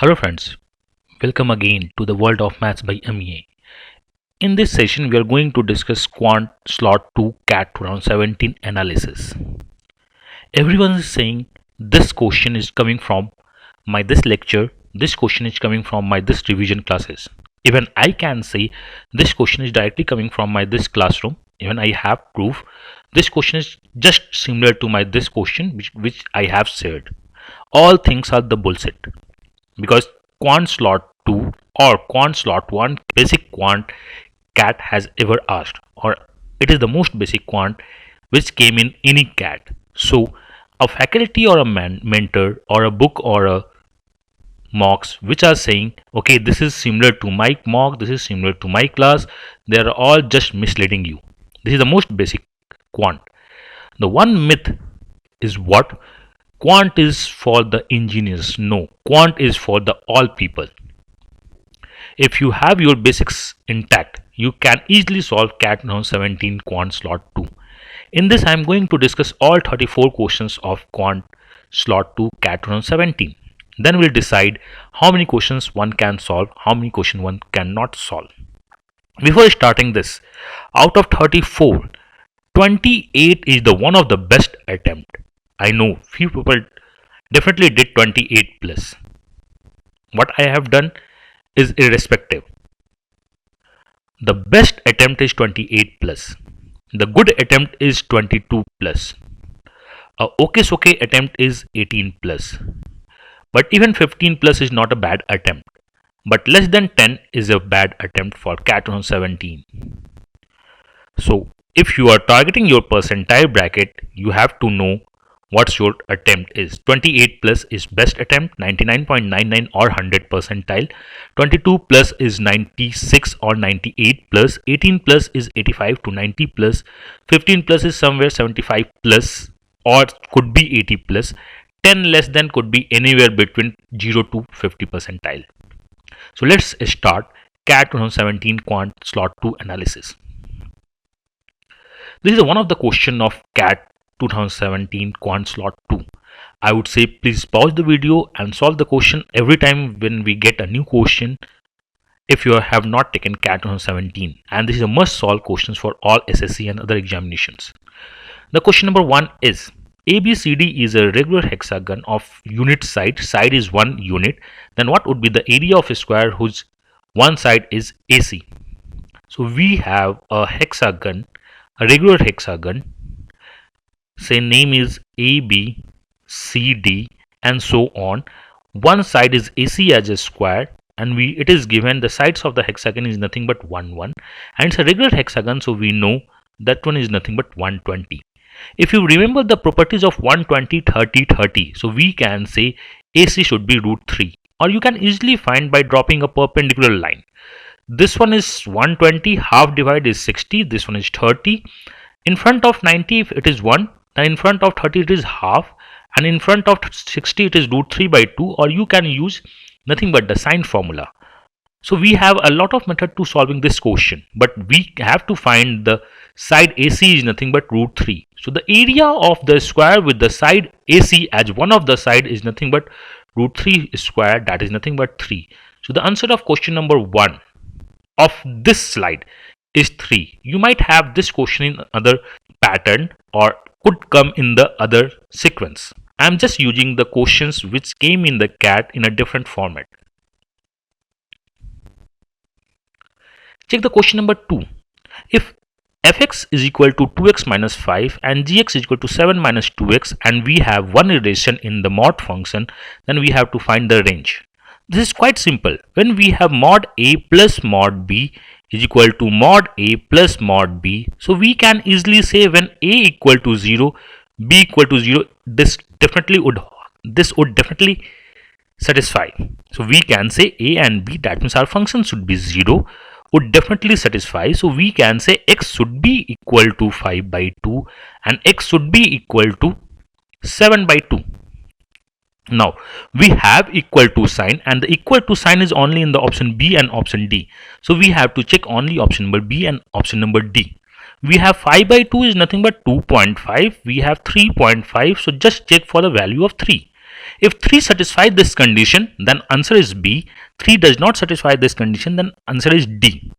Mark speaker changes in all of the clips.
Speaker 1: Hello friends, welcome again to the world of maths by Amiya. In this session we are going to discuss Quant Slot 2 CAT 2017 analysis. Everyone is saying this question is coming from my this lecture, this question is coming from my this revision classes. Even I can say this question is directly coming from my this classroom. Even I have proof this question is just similar to my this question which I have shared. All things are the bullshit. Because quant slot 2 or quant slot 1 basic quant cat has ever asked, or it is the most basic quant which came in any cat. So a faculty or a mentor or a book or a mocks which are saying okay, this is similar to my mock, this is similar to my class, they are all just misleading you. This is the most basic quant. The one myth is what Quant is for the engineers. No, quant is for the all people. If you have your basics intact, you can easily solve CAT 17 quant slot 2. In this I am going to discuss all 34 questions of quant slot 2 CAT 17. Then we'll decide how many questions one can solve, how many questions one cannot solve. Before starting this, out of 34, 28 is the one of the best attempt. I know few people definitely did 28 plus. What I have done is irrespective. The best attempt is 28 plus. The good attempt is 22 plus. A okay attempt is 18 plus. But even 15 plus is not a bad attempt. But less than 10 is a bad attempt for CAT 17. So if you are targeting your percentile bracket, you have to know what's your attempt is. 28 plus is best attempt, 99.99 or 100 percentile. 22 plus is 96 or 98 plus. 18 plus is 85 to 90 plus. 15 plus is somewhere 75 plus or could be 80 plus. 10 less than could be anywhere between 0 to 50 percentile. So let's start CAT 2017 quant slot 2 analysis. This is one of the question of CAT 2017 quant slot 2. I would say please pause the video and solve the question every time when we get a new question if you have not taken CAT 2017, and this is a must solve questions for all SSC and other examinations. The question number 1 is ABCD is a regular hexagon of unit side is 1 unit, then what would be the area of a square whose one side is AC? So we have a hexagon, a regular hexagon, say name is A, B, C, D and so on. One side is AC as a square, and it is given the sides of the hexagon is nothing but 1, 1, and it's a regular hexagon, so we know that one is nothing but 120. If you remember the properties of 120, 30, 30, so we can say AC should be root 3, or you can easily find by dropping a perpendicular line. This one is 120, half divide is 60, this one is 30. In front of 90 if it is 1, then in front of 30 it is half, and in front of 60 it is root 3 by 2, or you can use nothing but the sine formula. So we have a lot of method to solving this question, but we have to find the side AC is nothing but root 3. So the area of the square with the side AC as one of the side is nothing but root 3 square, that is nothing but 3. So the answer of question number 1 of this slide is 3. You might have this question in other pattern or could come in the other sequence. I am just using the questions which came in the CAT in a different format. Check the question number 2. If fx is equal to 2x minus 5 and gx is equal to 7 minus 2x and we have one relation in the mod function, then we have to find the range. This is quite simple. When we have mod a plus mod b is equal to mod a plus mod b, so we can easily say when a equal to 0, b equal to 0, this would definitely satisfy. So we can say a and b, that means our function should be 0, would definitely satisfy. So we can say x should be equal to 5 by 2 and x should be equal to 7 by 2. Now we have equal to sign, and the equal to sign is only in the option B and option D. So we have to check only option number B and option number D. We have 5 by 2 is nothing but 2.5. We have 3.5. So just check for the value of 3. If 3 satisfies this condition, then answer is B. 3 does not satisfy this condition, then answer is D.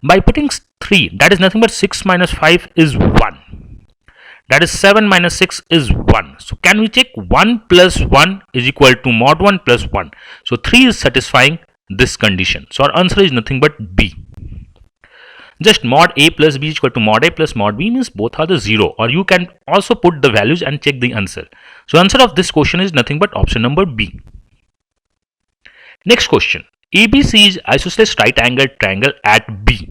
Speaker 1: By putting 3, that is nothing but 6 minus 5 is 1. That is 7 minus 6 is 1. So can we check 1 plus 1 is equal to mod 1 plus 1. So 3 is satisfying this condition. So our answer is nothing but B. Just mod A plus B is equal to mod A plus mod B means both are the 0, or you can also put the values and check the answer. So answer of this question is nothing but option number B. Next question. ABC is isosceles right angled triangle at B.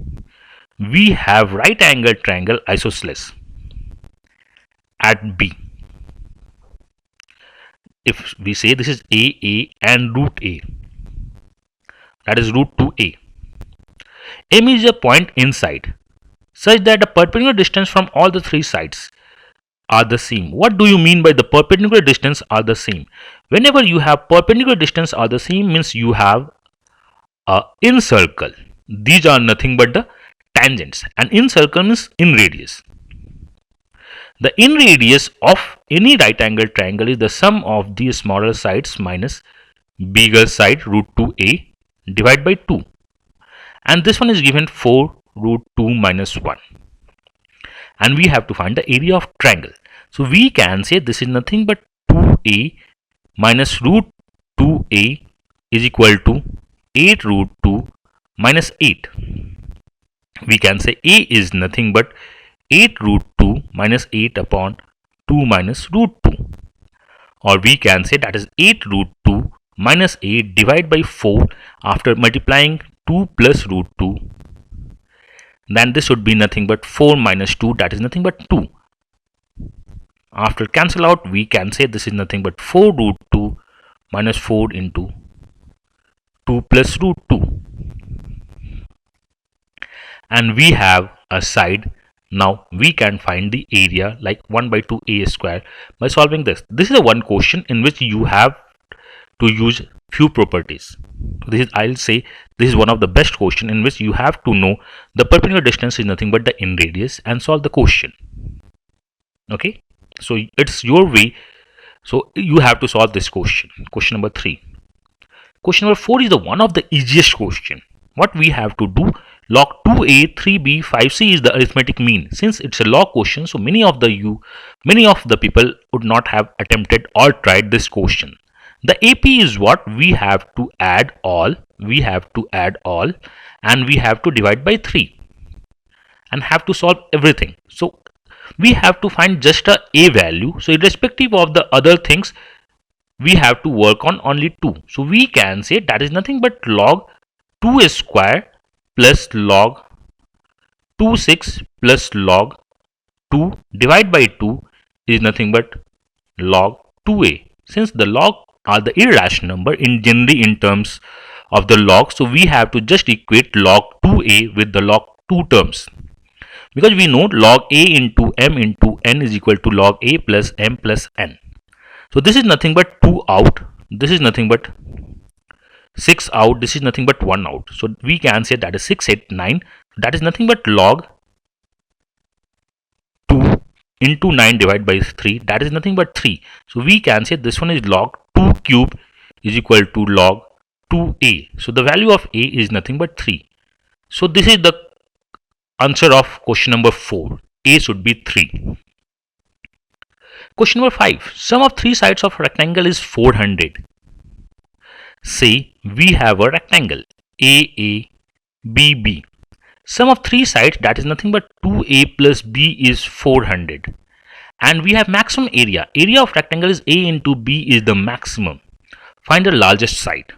Speaker 1: We have right angled triangle isosceles at B. If we say this is A and root A, that is root 2A. M is a point inside such that the perpendicular distance from all the three sides are the same. What do you mean by the perpendicular distance are the same? Whenever you have perpendicular distance are the same means you have a in circle. These are nothing but the tangents, and in circle means in radius. The in radius of any right angled triangle is the sum of the smaller sides minus bigger side root 2A divided by 2. And this one is given 4 root 2 minus 1. And we have to find the area of triangle. So we can say this is nothing but 2A minus root 2A is equal to 8 root 2 minus 8. We can say A is nothing but 8 root 2 minus 8 upon 2 minus root 2. Or we can say that is 8 root 2 minus 8 divided by 4 after multiplying 2 plus root 2. Then this would be nothing but 4 minus 2, that is nothing but 2. After cancel out, we can say this is nothing but 4 root 2 minus 4 into 2 plus root 2. And we have a side. Now we can find the area like 1 by 2 A square by solving this. This is a one question in which you have to use few properties. This is, I'll say, this is one of the best question in which you have to know the perpendicular distance is nothing but the in radius and solve the question. Okay, so it's your way. So you have to solve this question. Question number 3. Question number 4 is the one of the easiest question. What we have to do, log 2A, 3B, 5C is the arithmetic mean. Since it's a log question, so many of the people would not have attempted or tried this question. The AP is what we have to add all, and we have to divide by 3 and have to solve everything. So we have to find just a value. So irrespective of the other things, we have to work on only 2. So we can say that is nothing but log 2 square plus log 26 plus log 2 divided by 2 is nothing but log 2A. Since the log are the irrational number generally in terms of the log, so we have to just equate log 2A with the log 2 terms, because we know log A into M into N is equal to log A plus M plus N. So this is nothing but 2 out, this is nothing but 6 out, this is nothing but 1 out. So we can say that is 6, 8, 9, that is nothing but log 2 into 9 divided by 3, that is nothing but 3. So we can say this one is log 2 cube is equal to log 2A. So the value of A is nothing but 3. So this is the answer of question number 4. A should be 3. Question number 5. Sum of three sides of a rectangle is 400. Say we have a rectangle AABB. Sum of three sides, that is nothing but 2A plus B is 400. And we have maximum area. Area of rectangle is A into B is the maximum. Find the largest side.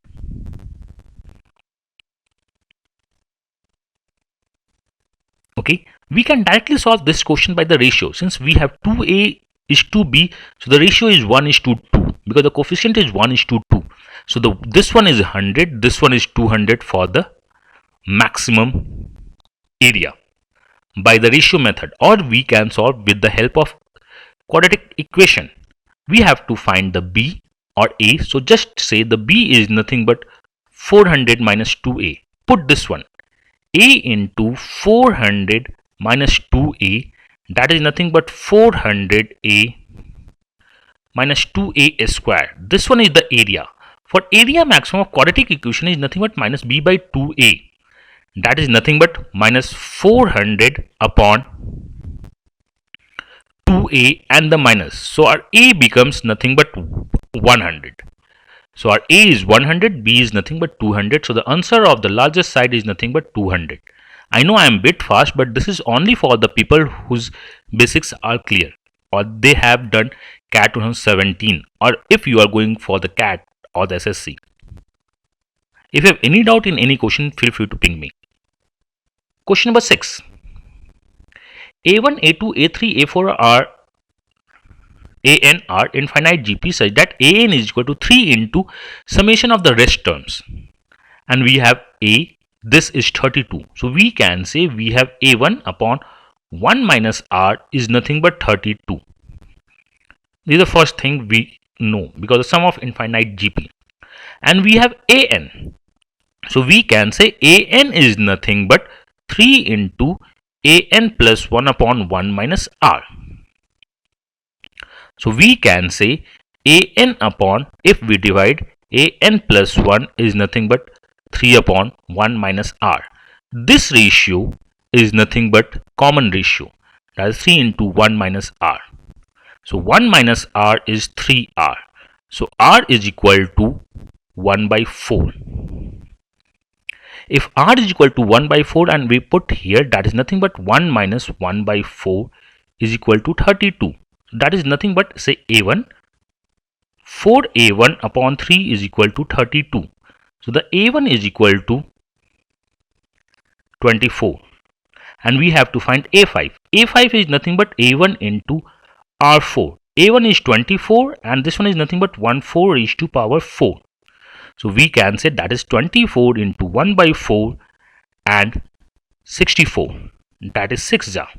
Speaker 1: Okay, we can directly solve this question by the ratio. Since we have 2A is to B, so the ratio is 1 is to 2, because the coefficient is 1 is to 2. So this one is 100, this one is 200 for the maximum area by the ratio method, or we can solve with the help of quadratic equation. We have to find the B or A. So just say the B is nothing but 400 minus 2A. Put this one A into 400 minus 2A, that is nothing but 400A minus 2a square. This one is the area. For area maximum of quadratic equation is nothing but minus b by 2a. That is nothing but minus 400 upon 2a and the minus. So our a becomes nothing but 100. So our a is 100, b is nothing but 200. So the answer of the largest side is nothing but 200. I know I am a bit fast, but this is only for the people whose basics are clear or they have done CAT 2017, or if you are going for the CAT or the SSC. If you have any doubt in any question, feel free to ping me. Question number 6. A1, A2, A3, A4 are an are infinite GP such that an is equal to 3 into summation of the rest terms, and we have a, this is 32. So we can say we have a1 upon 1 minus r is nothing but 32. This is the first thing we know because the sum of infinite GP, and we have an. So we can say an is nothing but 3 into an plus 1 upon 1 minus r. So we can say an upon, if we divide an plus 1 is nothing but 3 upon 1 minus r. This ratio is nothing but common ratio, that is 3 into 1 minus r. So 1 minus r is 3r. So r is equal to 1 by 4. If r is equal to 1 by 4 and we put here, that is nothing but 1 minus 1 by 4 is equal to 32. That is nothing but say a1. 4a1 upon 3 is equal to 32. So the a1 is equal to 24. And we have to find a5. a5 is nothing but a1 into r4. a1 is 24 and this one is nothing but 1 4 raised to power 4. So we can say that is 24 into 1 by 4 and 64. That is 6 jar.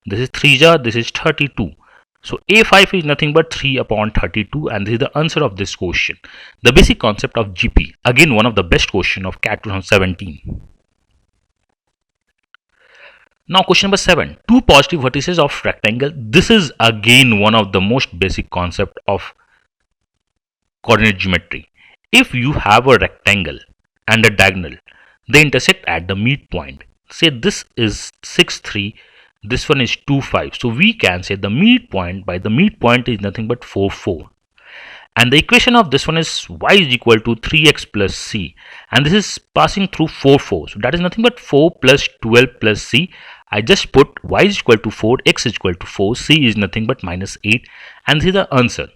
Speaker 1: This is 3 jar, this is 32. So a5 is nothing but 3 upon 32, and this is the answer of this question. The basic concept of GP. Again, one of the best question of CAT 2017. Now question number 7. Two positive vertices of rectangle. This is again one of the most basic concept of coordinate geometry. If you have a rectangle and a diagonal, they intersect at the midpoint. Say this is 6 3, this one is 2 5. So we can say the midpoint by the midpoint is nothing but 4 4. And the equation of this one is y is equal to 3x plus c, and this is passing through 4 4. So that is nothing but 4 plus 12 plus c. I just put y is equal to 4, x is equal to 4, c is nothing but minus 8, and this is the answer.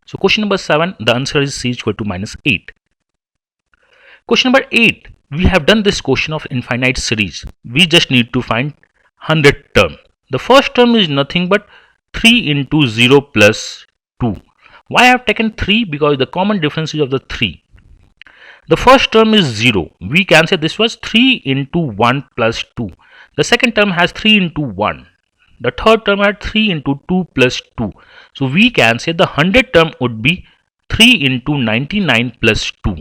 Speaker 1: So question number 7, the answer is c is equal to minus 8. Question number 8, we have done this question of infinite series. We just need to find 100th term. The first term is nothing but 3 into 0 plus 2. Why I have taken 3? Because the common difference is of the 3. The first term is 0. We can say this was 3 into 1 plus 2. The second term has 3 into 1. The third term had 3 into 2 plus 2. So we can say the 100th term would be 3 into 99 plus 2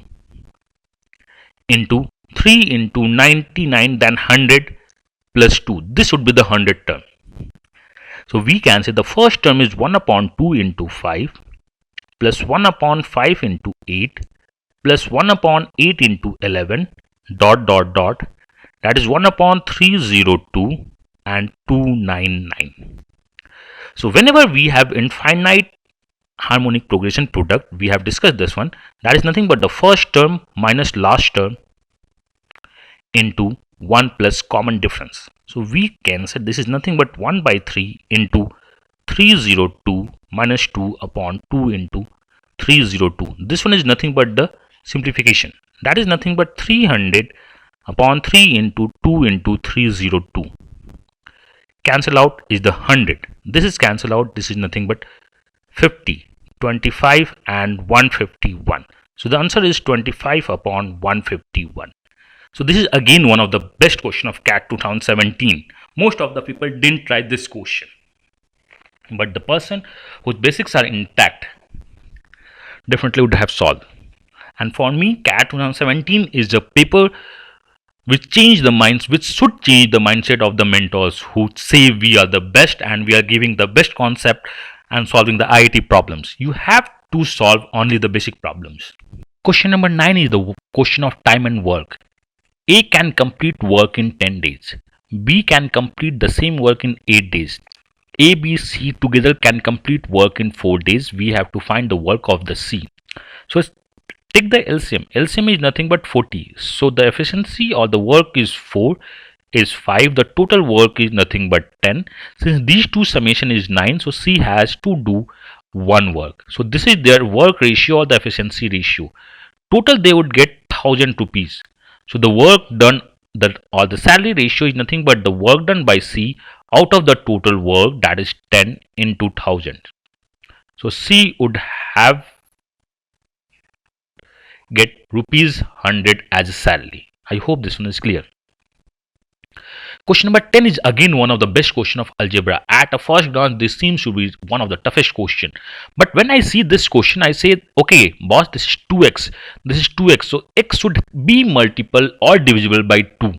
Speaker 1: into 3 into 99 then 100 plus 2. This would be the 100th term. So we can say the first term is 1 upon 2 into 5 plus 1 upon 5 into 8 plus 1 upon 8 into 11 dot dot dot, that is 1 upon 302 and 299. So whenever we have infinite harmonic progression product, we have discussed this one, that is nothing but the first term minus last term into 1 plus common difference. So we can say this is nothing but 1 by 3 into 302 minus 2 upon 2 into 302. This one is nothing but the simplification. That is nothing but 300 upon 3 into 2 into 302. Cancel out is the 100. This is cancel out. This is nothing but 50, 25 and 151. So the answer is 25 upon 151. So this is again one of the best question of CAT 2017. Most of the people didn't try this question, but the person whose basics are intact definitely would have solved. And for me, CAT 2017 is a paper which should change the mindset of the mentors who say we are the best and we are giving the best concept and solving the IIT problems. You have to solve only the basic problems. Question number 9 is the question of time and work. A can complete work in 10 days. B can complete the same work in 8 days. A, B, C together can complete work in 4 days. We have to find the work of the C. So take the LCM. LCM is nothing but 40. So the efficiency or the work is 4 is 5. The total work is nothing but 10. Since these two summation is 9, so C has to do one work. So this is their work ratio or the efficiency ratio. Total they would get 1000 rupees. So the work done or the salary ratio is nothing but the work done by C out of the total work, that is 10 into 1000. So C would have get rupees 100 as a salary. I hope this one is clear. Question number 10 is again one of the best question of algebra. At a first glance, this seems to be one of the toughest question. But when I see this question, I say, okay, boss, this is 2x. This is 2x. So x should be multiple or divisible by 2.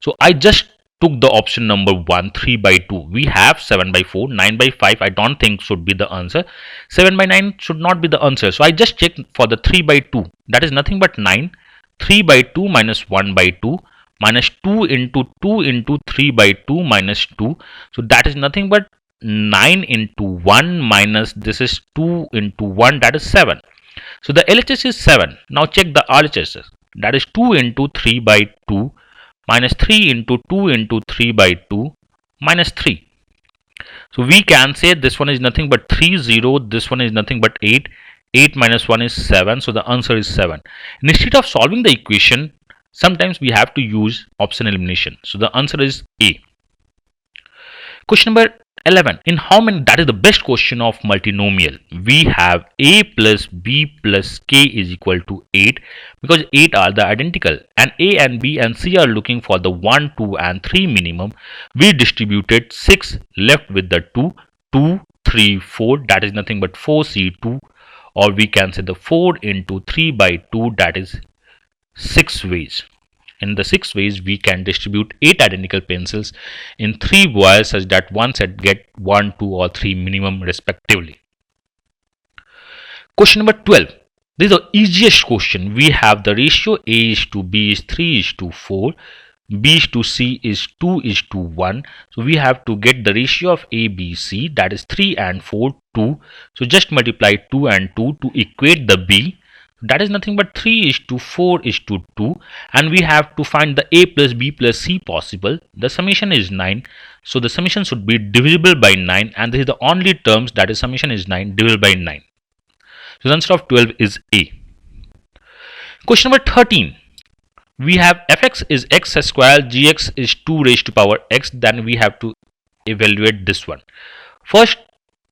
Speaker 1: So I just took the option number 1, 3 by 2. We have 7 by 4, 9 by 5. I don't think should be the answer. 7 by 9 should not be the answer. So I just checked for the 3 by 2. That is nothing but 9. 3 by 2 minus 1 by 2. Minus 2 into 3 by 2 minus 2. So that is nothing but 9 into 1 minus this is 2 into 1, that is 7. So the LHS is 7. Now check the RHS. That is 2 into 3 by 2 minus 3 into 2 into 3 by 2 minus 3. So we can say this one is nothing but 3, 0. This one is nothing but 8. 8 minus 1 is 7. So the answer is 7. Instead of solving the equation, sometimes we have to use option elimination. So the answer is A. Question number 11. In how many, that is the best question of multinomial. We have A plus B plus K is equal to 8 because 8 are the identical and A and B and C are looking for the 1, 2 and 3 minimum. We distributed 6 left with the 2, 2, 3, 4, that is nothing but 4C2, or we can say the 4 into 3 by 2, that is 6 ways. In the 6 ways, we can distribute 8 identical pencils in 3 wires such that one set get 1, 2 or 3 minimum respectively. Question number 12. This is the easiest question. We have the ratio A is to B is 3 is to 4. B is to C is 2 is to 1. So we have to get the ratio of A, B, C, that is 3 and 4, 2. So just multiply 2 and 2 to equate the B. That is nothing but 3 is to 4 is to 2, and we have to find the A plus B plus C possible. The summation is 9, so the summation should be divisible by 9, and this is the only terms, that is summation is 9 divisible by 9. So the answer of 12 is A. Question number 13. We have fx is x square, gx is 2 raised to power x. Then we have to evaluate this one. First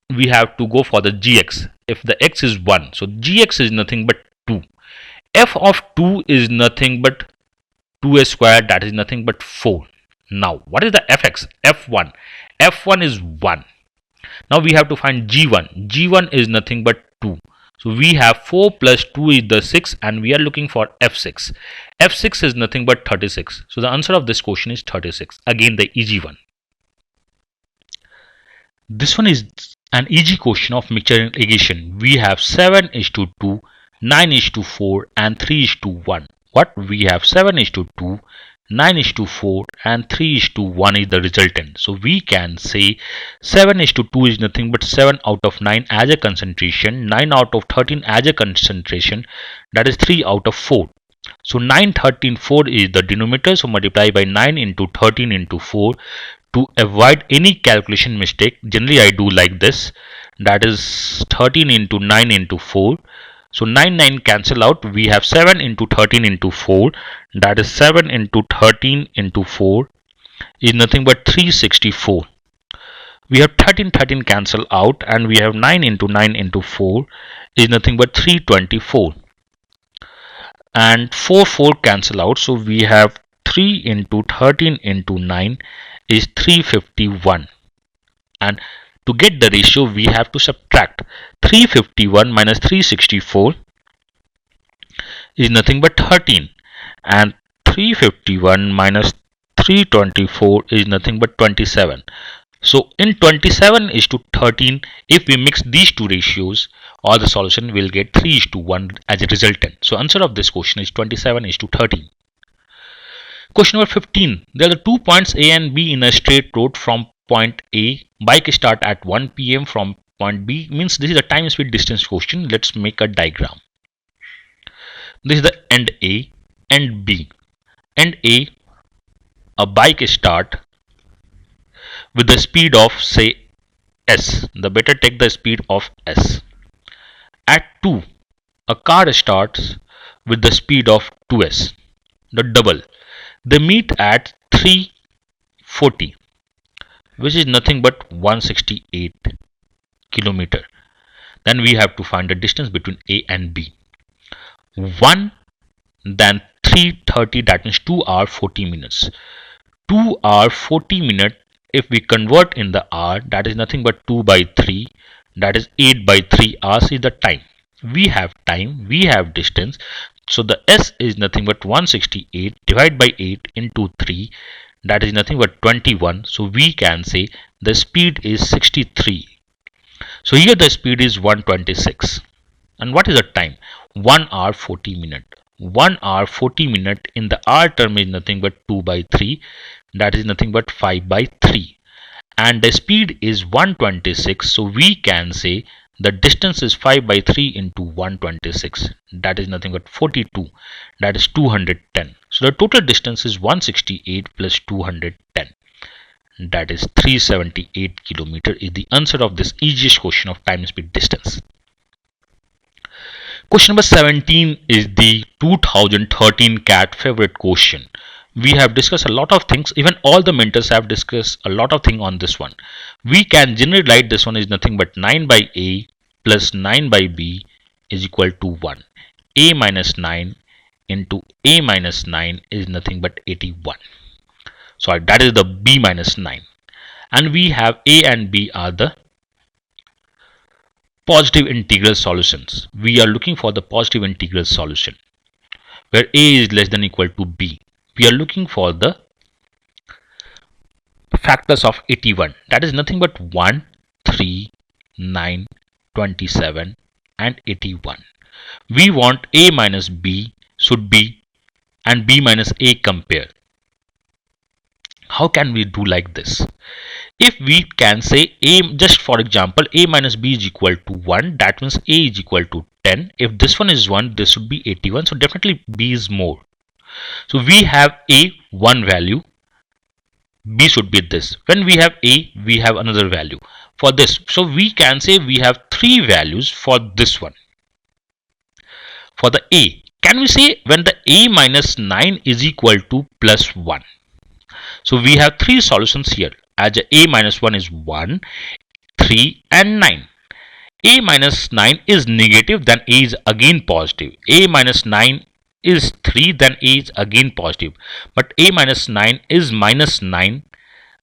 Speaker 1: we have to go for the gx. If the x is 1, so gx is nothing but 2. F of 2 is nothing but 2a square, that is nothing but 4. Now what is the fx? F1. F1 is 1. Now we have to find g1. G1 is nothing but 2. So we have 4 plus 2 is the 6, and we are looking for f6. F6 is nothing but 36. So the answer of this question is 36. Again the easy one. This one is an easy question of mixture and aggregation. We have 7 is to 2, 9 is to 4 and 3 is to 1. What? We have 7 is to 2, 9 is to 4 and 3 is to 1 is the resultant. So we can say 7 is to 2 is nothing but 7 out of 9 as a concentration, 9 out of 13 as a concentration, that is 3 out of 4. So 9, 13, 4 is the denominator, so multiply by 9 into 13 into 4. To avoid any calculation mistake, generally I do like this, that is 13 into 9 into 4. So 9, 9 cancel out. We have 7 into 13 into 4, that is 7 into 13 into 4 is nothing but 364. We have 13, 13 cancel out, and we have 9 into 9 into 4 is nothing but 324. And 4, 4 cancel out, so we have 3 into 13 into 9 is 351. And to get the ratio, we have to subtract 351 minus 364 is nothing but 13, and 351 minus 324 is nothing but 27. So in 27 is to 13, if we mix these two ratios, all the solution will get 3 is to 1 as a resultant. So answer of this question is 27 is to 13. Question number 15. There are 2 points A and B in a straight road from point A. Bike start at 1 p.m. from point B. Means this is a time speed distance question. Let's make a diagram. This is the end A, end B. End a bike start with the speed of say s. The better take the speed of s. At 2, a car starts with the speed of 2s, the double. They meet at 340, which is nothing but 168 kilometer. Then we have to find the distance between A and B. 1 then 330, that means 2 hours 40 minutes. 2 hours 40 minutes, if we convert in the hour, that is nothing but 2 by 3, that is 8 by 3 hours is the time. We have time, we have distance, so the s is nothing but 168 divided by 8 into 3, that is nothing but 21. So we can say the speed is 63. So here the speed is 126. And what is the time? 1 hour 40 minute. 1 hour 40 minute in the hour term is nothing but 2 by 3, that is nothing but 5 by 3, and the speed is 126. So we can say the distance is 5 by 3 into 126, that is nothing but 42, that is 210. So the total distance is 168 plus 210, that is 378 kilometer is the answer of this easiest question of time speed distance. Question number 17 is the 2013 CAT favorite question. We have discussed a lot of things, even all the mentors have discussed a lot of things on this one. We can generally write this one is nothing but 9 by A plus 9 by B is equal to 1. A minus 9 into A minus 9 is nothing but 81. So that is the B minus 9. And we have A and B are the positive integral solutions. We are looking for the positive integral solution where A is less than or equal to B. We are looking for the factors of 81, that is nothing but 1, 3, 9, 27 and 81. We want A minus B should be and B minus A compare. How can we do like this? If we can say A, just for example, A minus B is equal to 1, that means A is equal to 10. If this one is 1, this should be 81, so definitely B is more. So we have A one value, B should be this. When we have A, we have another value for this. So we can say we have 3 values for this one. For the A, can we say when the A minus 9 is equal to plus 1? So we have 3 solutions here, as A minus 1 is 1, 3 and 9. A minus 9 is negative, then A is again positive. A minus 9 is 3, then A is again positive. But A minus 9 is minus 9,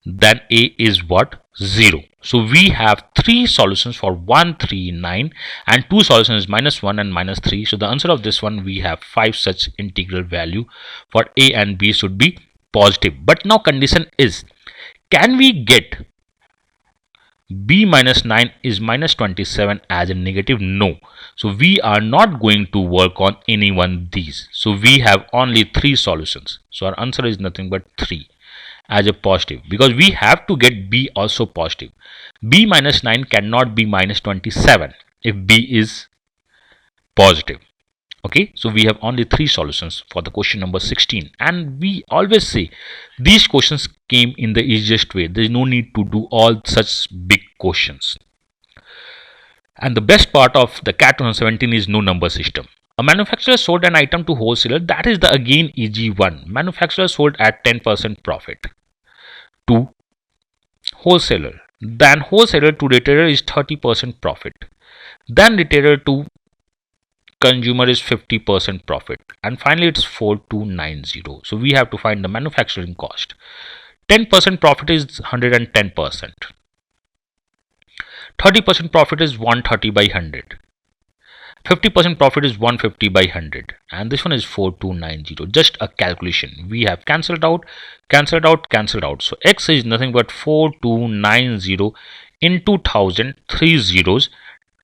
Speaker 1: then A is what? 0. So we have 3 solutions for 1, 3, 9 and 2 solutions minus 1 and minus 3. So the answer of this one, we have 5 such integral value for A and B should be positive. But now condition is, can we get B minus 9 is minus 27 as a negative? No. So we are not going to work on any one these. So we have only 3 solutions. So our answer is nothing but 3 as a positive, because we have to get B also positive. B minus 9 cannot be minus 27 if B is positive. Okay, so we have only 3 solutions for the question number 16, and we always say these questions came in the easiest way. There is no need to do all such big questions. And the best part of the CAT 2017 is no number system. A manufacturer sold an item to wholesaler, that is the again easy one. Manufacturer sold at 10% profit to wholesaler, then wholesaler to retailer is 30% profit, then retailer to consumer is 50% profit, and finally it's 4290. So we have to find the manufacturing cost. 10% profit is 110%, 30% profit is 130 by 100, 50% profit is 150 by 100, and this one is 4290. Just a calculation. We have cancelled out, cancelled out, cancelled out. So x is nothing but 4290 into 1000, 3 zeros,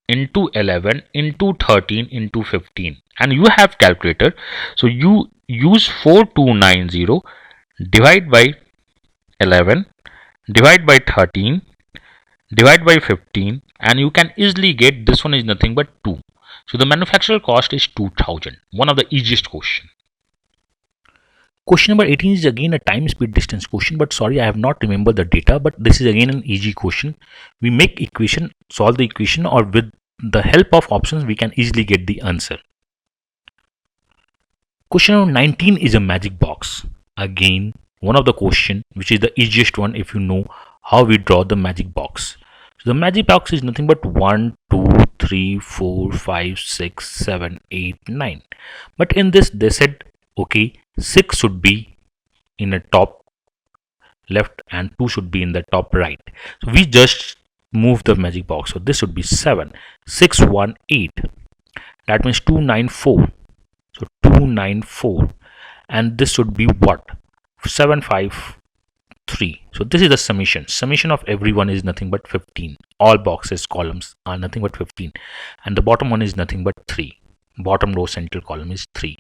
Speaker 1: into 11, into 13, into 15. And you have calculator, so you use 4290 divide by 11, divide by 13, divide by 15, and you can easily get this one is nothing but 2. So the manufacturer cost is 2000. One of the easiest question. Question number 18 is again a time speed distance question, but sorry, I have not remembered the data, but this is again an easy question. We make equation, solve the equation, or with the help of options we can easily get the answer. Question number 19 is a magic box. Again, one of the question which is the easiest one if you know how we draw the magic box. So the magic box is nothing but 1, 2, 3, 4, 5, 6, 7, 8, 9. But in this they said okay, 6 should be in the top left and 2 should be in the top right. So we just move the magic box. So this should be 7, 6, 1, 8. That means 294. So 294. And this should be what? 7, 5, 3. So this is the summation. Summation of everyone is nothing but 15. All boxes, columns are nothing but 15. And the bottom one is nothing but 3. Bottom row central column is 3.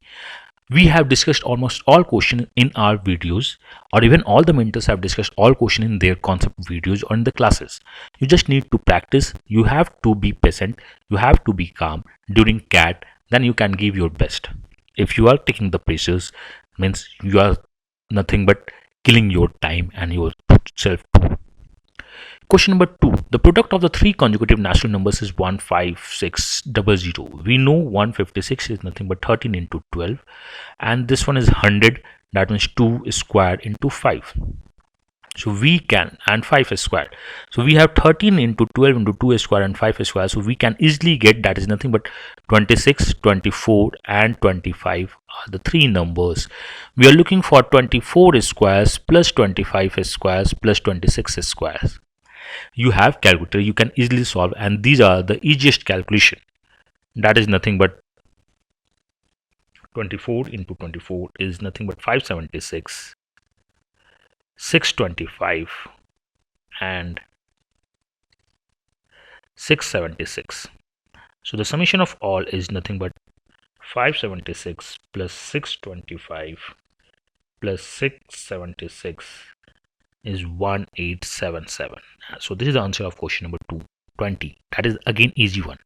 Speaker 1: We have discussed almost all questions in our videos, or even all the mentors have discussed all questions in their concept videos or in the classes. You just need to practice. You have to be patient. You have to be calm during CAT. Then you can give your best. If you are taking the pressures, means you are nothing but killing your time and yourself too. Question number 2. The product of the three consecutive natural numbers is 15600. We know 156 is nothing but 13 into 12, and this one is 100. That means 2 squared into 5. So we can, and 5 squared. So we have 13 into 12 into 2 squared and 5 squared. So we can easily get that is nothing but 26, 24 and 25 are the three numbers. We are looking for 24 squares plus 25 squares plus 26 squares. You have calculator, you can easily solve, and these are the easiest calculation. That is nothing but 24 into 24 is nothing but 576, 625 and 676. So the summation of all is nothing but 576 plus 625 plus 676 is 1877. So this is the answer of question number 220. That is again easy one.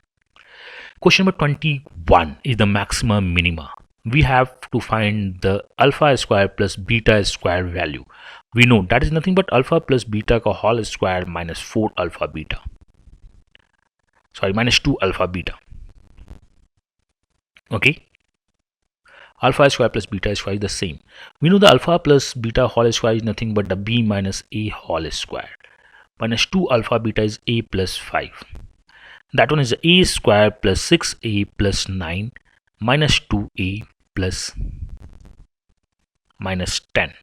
Speaker 1: Question number 21 is the maxima minima. We have to find the alpha square plus beta square value. We know that is nothing but alpha plus beta ka whole square minus 4 alpha beta. Sorry, minus 2 alpha beta. Okay. Alpha square plus beta square is the same. We know the alpha plus beta whole square is nothing but the b minus a whole square. Minus 2 alpha beta is a plus 5. That one is a square plus 6a plus 9 minus 2a plus minus 10.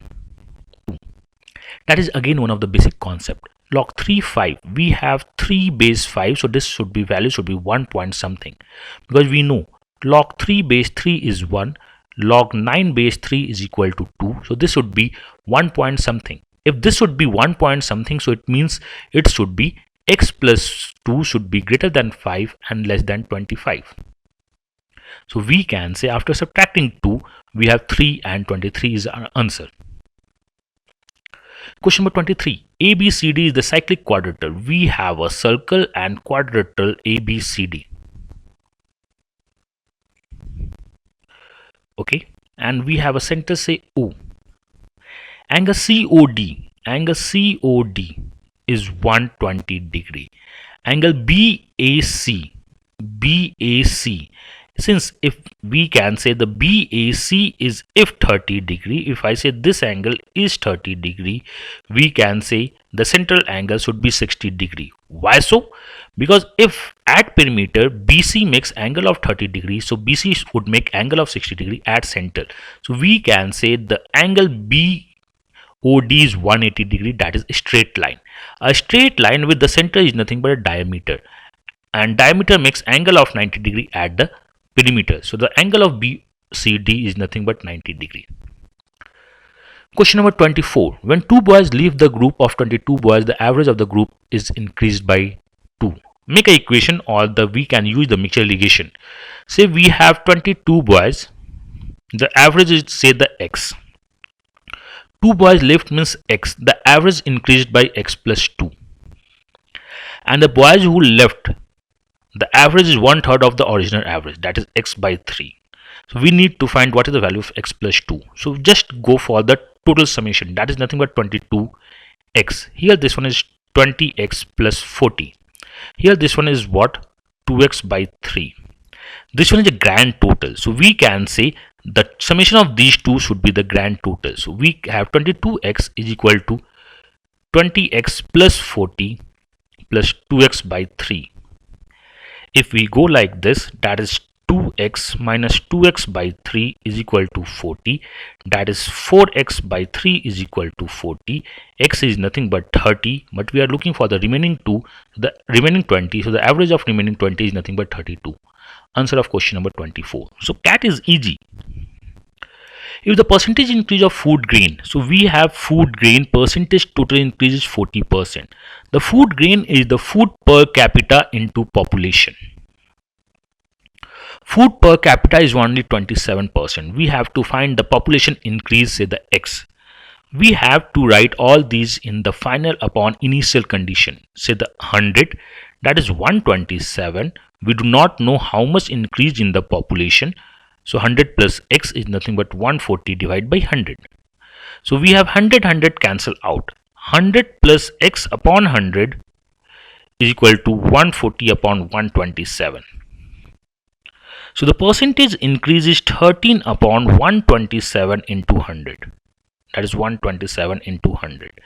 Speaker 1: That is again one of the basic concept. Log 3 5. We have 3 base 5. So this should be value should be 1 point something. Because we know log 3 base 3 is 1. Log 9 base 3 is equal to 2. So this should be 1 point something. If this should be 1 point something, so it means it should be x plus 2 should be greater than 5 and less than 25. So we can say after subtracting 2, we have 3 and 23 is our answer. Question number 23. ABCD is the cyclic quadrilateral. We have a circle and quadrilateral ABCD. Okay, and we have a center say O. Angle COD is 120 degree. Angle BAC, since if we can say the BAC is if 30 degree, if I say this angle is 30 degree, we can say the central angle should be 60 degree. Why so? Because if at perimeter BC makes angle of 30 degree, so BC would make angle of 60 degree at center. So we can say the angle BOD is 180 degree, that is a straight line. A straight line with the center is nothing but a diameter, and diameter makes angle of 90 degree at the perimeter. So the angle of BCD is nothing but 90 degree. Question number 24. When two boys leave the group of 22 boys, the average of the group is increased by 2. Make an equation, or we can use the mixture ligation. Say we have 22 boys. The average is, say, the x. 2 boys left means x. The average increased by x plus 2. And the boys who left, the average is 1/3 of the original average, that is x by 3. So we need to find what is the value of x plus 2. So just go for the total summation, that is nothing but 22x. Here this one is 20x plus 40. Here this one is what? 2x by 3. This one is a grand total. So we can say the summation of these two should be the grand total. So we have 22x is equal to 20x plus 40 plus 2x by 3. If we go like this, that is 2x minus 2x by 3 is equal to 40. That is 4x by 3 is equal to 40. X is nothing but 30, but we are looking for the remaining 2, the remaining 20. So the average of remaining 20 is nothing but 32. Answer of question number 24. So CAT is easy. If the percentage increase of food grain, so we have food grain percentage total increase is 40%. The food grain is the food per capita into population. Food per capita is only 27%. We have to find the population increase, say the x. We have to write all these in the final upon initial condition. Say the 100, that is 127. We do not know how much increase in the population. So 100 plus x is nothing but 140 divided by 100. So we have 100 cancel out. 100 plus x upon 100 is equal to 140 upon 127. So the percentage increase is 13 upon 127 into 100. That is 127 into 100.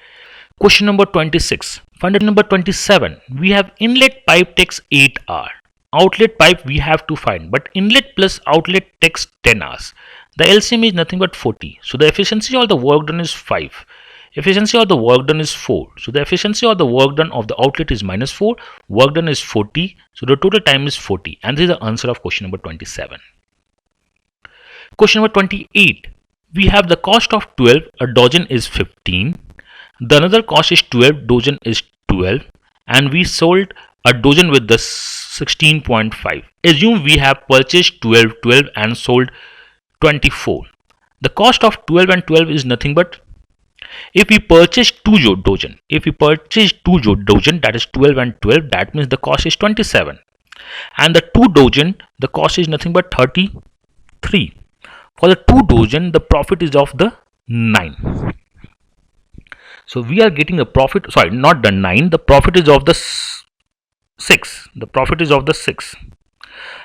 Speaker 1: Question number 26. Find number 27. We have inlet pipe takes 8 hours. Outlet pipe we have to find, but inlet plus outlet takes 10 hours. The LCM is nothing but 40. So the efficiency of the work done is 5. Efficiency of the work done is 4. So the efficiency of the work done of the outlet is minus 4. Work done is 40. So the total time is 40. And this is the answer of question number 27. Question number 28. We have the cost of 12. A dozen is 15. The another cost is 12. Dozen is 12. And we sold a dozen with the 16.5. Assume we have purchased 12 and sold 24. The cost of 12 and 12 is nothing but, if we purchase 2 dozen, that is 12 and 12, that means the cost is 27. And the 2 dozen, the cost is nothing but 33. For the 2 dozen, the profit is of the 9. So we are getting the profit, sorry, not the 9, the profit is of the 6. The profit is of the 6.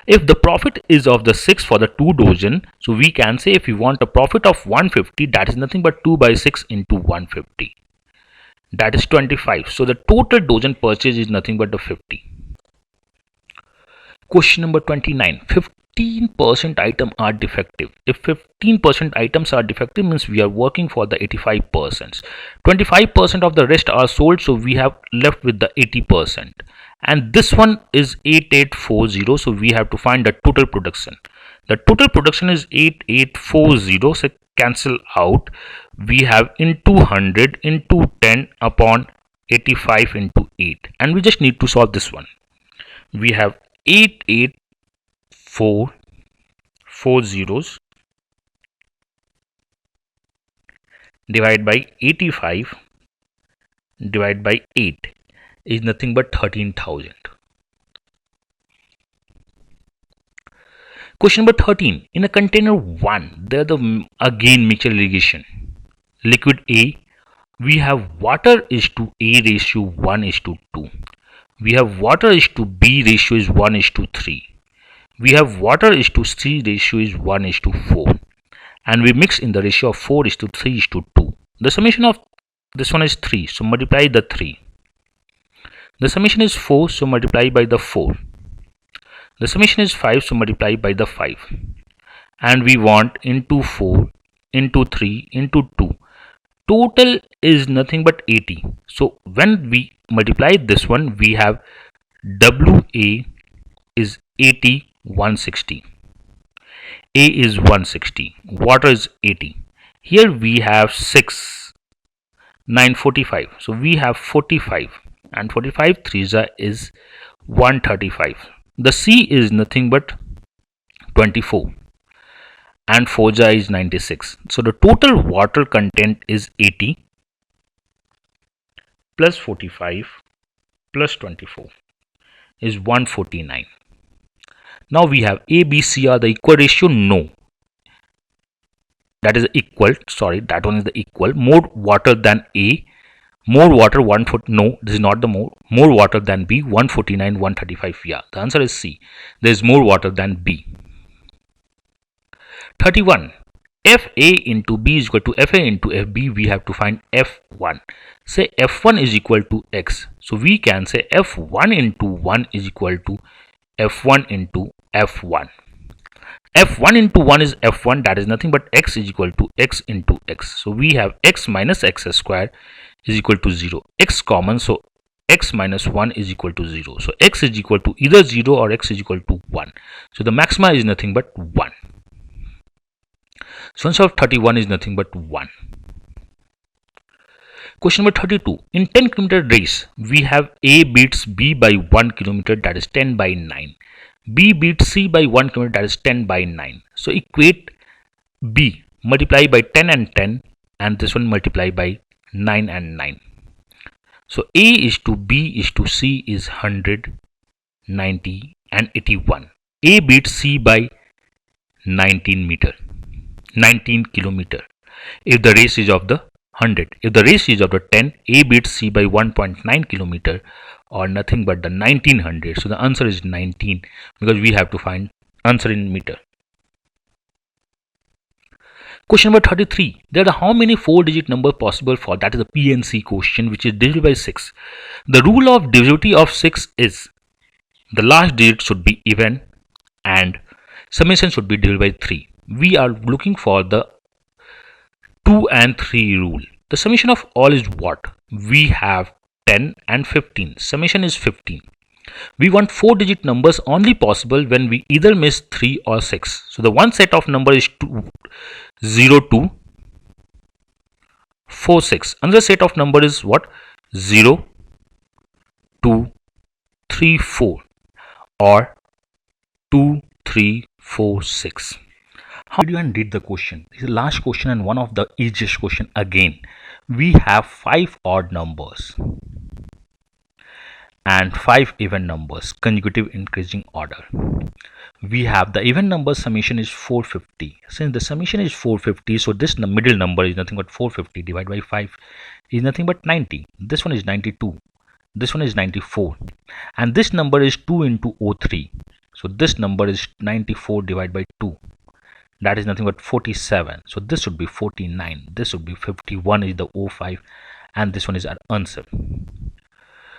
Speaker 1: If the profit is of the 6 for the 2 dozen, so we can say if we want a profit of 150, that is nothing but 2 by 6 into 150. That is 25. So the total dozen purchase is nothing but the 50. Question number 29. 15% items are defective. If 15% items are defective, means we are working for the 85%. 25% of the rest are sold, so we have left with the 80%. And this one is 8840, so we have to find the total production. The total production is 8840, so cancel out. We have into 100 into 10 upon 85 into 8, and we just need to solve this one. We have 8840 divided by 85 divided by 8 is nothing but 13,000. Question number 13. In a container 1, there the again mixture ligation. Liquid A, we have water is to A ratio 1 is to 2. We have water is to B ratio is 1 is to 3. We have water is to C ratio is 1 is to 4. And we mix in the ratio of 4 is to 3 is to 2. The summation of this one is 3, so multiply the 3. The summation is 4, so multiply by the 4. The summation is 5, so multiply by the 5. And we want into 4, into 3, into 2. Total is nothing but 80. So when we multiply this one, we have WA is 80, 160. A is 160, water is 80. Here we have 6, 9, 45. So we have 45 and 45 threes is 135. The C is nothing but 24 and 4 is 96. So the total water content is 80 plus 45 plus 24 is 149. Now we have A, B, C are the equal ratio. No, that is equal. Sorry, that one is the equal. More water than A. More water 140. No, this is not the more. More water than B. 149, 135. Yeah, the answer is C. There is more water than B. 31. FA into B is equal to FA into FB. We have to find F1. Say F1 is equal to X. So we can say F1 into 1 is equal to F1 into F1. F1 into 1 is F1, that is nothing but X is equal to X into X. So we have X minus X square is equal to 0. X common, so X minus 1 is equal to 0. So X is equal to either 0 or X is equal to 1. So the maxima is nothing but 1. So answer of 31 is nothing but 1. Question number 32. In 10 kilometer race, we have A beats B by 1 kilometer, that is 10 by 9. B beats C by 1 kilometer, that is 10 by 9. So equate B multiply by 10 and 10 and this one multiply by 9 and 9. So A is to B is to C is 100, 90 and 81. A beats C by 19 kilometer. If the race is of the 100. If the race is of the 10, A beats C by 1.9 kilometer or nothing but the 1900. So the answer is 19 because we have to find answer in meter. Question number 33. There are how many 4-digit number possible for? That is a PNC question, which is divisible by 6. The rule of divisibility of 6 is the last digit should be even and summation should be divided by 3. We are looking for the 2 and 3 rule. The summation of all is what? We have 10 and 15. Summation is 15. We want 4-digit numbers only possible when we either miss 3 or 6. So the one set of number is 0, 2, 4, 6. Another set of number is what? 0, 2, 3, 4 or 2, 3, 4, 6. How do you read the question? This is the last question and one of the easiest question again. We have 5 odd numbers and 5 even numbers, consecutive increasing order. We have the even number summation is 450. Since the summation is 450, so this middle number is nothing but 450 divided by 5 is nothing but 90. This one is 92. This one is 94. And this number is 2 into 03. So this number is 94 divided by 2. That is nothing but 47. So this should be 49. This should be 51 is the 05 and this one is our answer.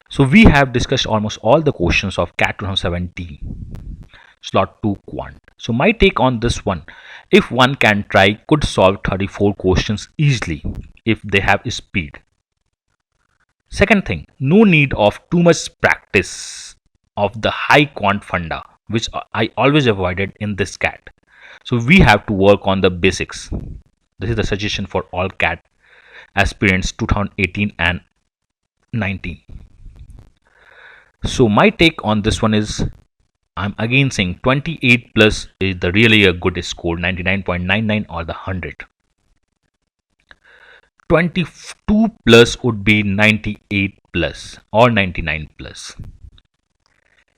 Speaker 1: So we have discussed almost all the questions of CAT 2017 slot 2 quant. So my take on this one, if one can try, could solve 34 questions easily if they have speed. Second thing, no need of too much practice of the high quant funda, which I always avoided in this CAT. So we have to work on the basics. This is the suggestion for all CAT aspirants 2018 and 19. So my take on this one is, I'm again saying 28 plus is the really a good score, 99.99 or the 100. 22 plus would be 98 plus or 99 plus.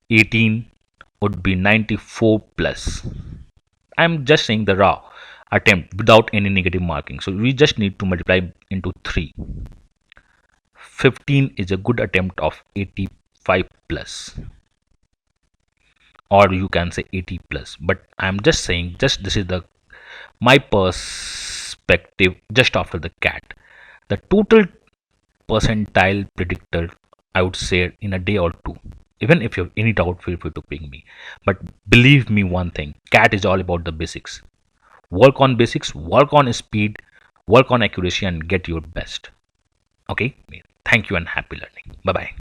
Speaker 1: 18 would be 94 plus. I'm just saying the raw attempt without any negative marking. So we just need to multiply into 3. 15 is a good attempt of 85 plus. Or you can say 80 plus. But I'm just saying, just this is the my perspective just after the CAT. The total percentile predictor, I would say in a day or two. Even if you have any doubt, feel free to ping me. But believe me one thing, CAT is all about the basics. Work on basics, work on speed, work on accuracy and get your best. Okay? Thank you and happy learning. Bye-bye.